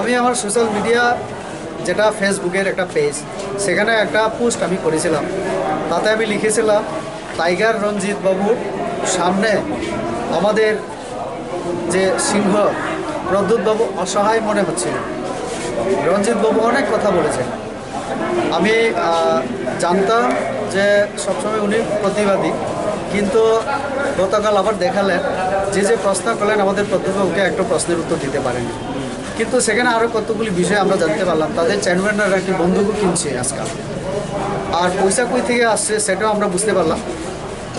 আমি আমার social media যেটা ফেসবুকের একটা পেজ, সেখানে একটা পোস্ট আমি করেছিলাম। তাতে আমি লিখেছিলাম টাইগার রঞ্জিত বাবুর সামনে আমাদের যে সিংহ প্রদ্যুৎ বাবু অসহায় মনে হচ্ছিল। রঞ্জিত বাবু অনেক কথা বলেছেন, আমি জানতাম যে সবসময় উনি প্রতিবাদী, কিন্তু গতকাল আবার দেখালেন যে প্রশ্ন করলেন আমাদের প্রদ্যুৎবাবুকে একটা প্রশ্নের উত্তর দিতে পারেনি। কিন্তু সেখানে আরও কতগুলি বিষয় আমরা জানতে পারলাম। তাদের চেয়ারম্যানরা একটি বন্দুকও কিনছে আজকাল, আর পয়সা কই থেকে আসছে সেটাও আমরা বুঝতে পারলাম।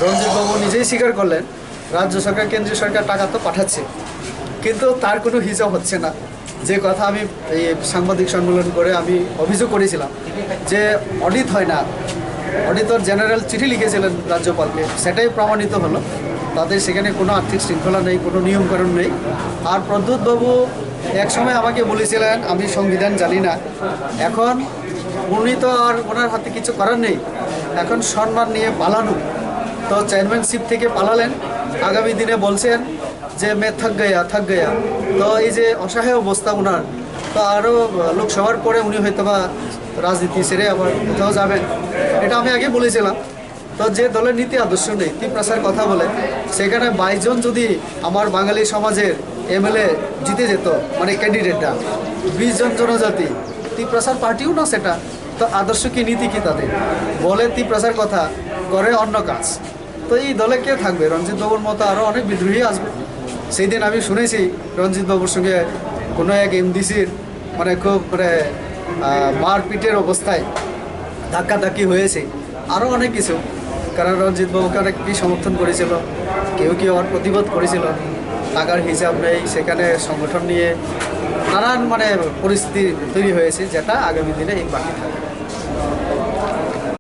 রঞ্জিতবাবু নিজেই স্বীকার করলেন রাজ্য সরকার কেন্দ্রীয় সরকার টাকা তো পাঠাচ্ছে, কিন্তু তার কোনো হিসাব হচ্ছে না। যে কথা আমি এই সাংবাদিক সম্মেলন করে আমি অভিযোগ করেছিলাম যে অডিট হয় না, অডিটর জেনারেল চিঠি লিখেছিলেন রাজ্যপালকে, সেটাই প্রমাণিত হলো। তাদের সেখানে কোনো আর্থিক শৃঙ্খলা নেই, কোনো নিয়মকানুন নেই। আর প্রদ্যুৎবাবু একসময় আমাকে বলেছিলেন আমি সংবিধান জানি না, এখন উনি তো আর ওনার হাতে কিছু করার নেই, এখন সম্মান নিয়ে পালানো। তো চেয়ারম্যানশিপ থেকে পালালেন, আগামী দিনে বলছেন যে মে থাক গয়া। তো এই যে অসহায় অবস্থা ওনার, তো আরও লোকসভার পরে উনি হয়তো বা রাজনীতি সেরে আবার কোথাও যাবেন, এটা আমি আগে বলেছিলাম। তো যে দলের নীতি আদর্শ নেই, তীব্রাসার কথা বলে, সেখানে 22 জন যদি আমার বাঙালি সমাজের এমএলএ জিতে যেত, মানে ক্যান্ডিডেটরা 20 জন জনজাতি, তীব্রাসার পার্টিও না সেটা, তো আদর্শ কি নীতি কি তাদের? বলে তীব্রাসার কথা, করে অন্য কাজ। তো এই দলে কে থাকবে? রঞ্জিতবাবুর মতো আরও অনেক বিদ্রোহী আসবে। সেই দিন আমি শুনেছি রঞ্জিতবাবুর সঙ্গে কোনো এক এমডিসির মানে খুব মানে মারপিটের অবস্থায় ধাক্কাধাক্কি হয়েছে, আরও অনেক কিছু। কারণ রঞ্জিতবাবুকে অনেক কি সমর্থন করেছিল, কেউ কেউ আবার প্রতিবাদ করেছিল। টাকার হিসাব নেই, সেখানে সংগঠন নিয়ে নানান মানে পরিস্থিতি তৈরি হয়েছে, যেটা আগামী দিনে এই বাকি থাকবে।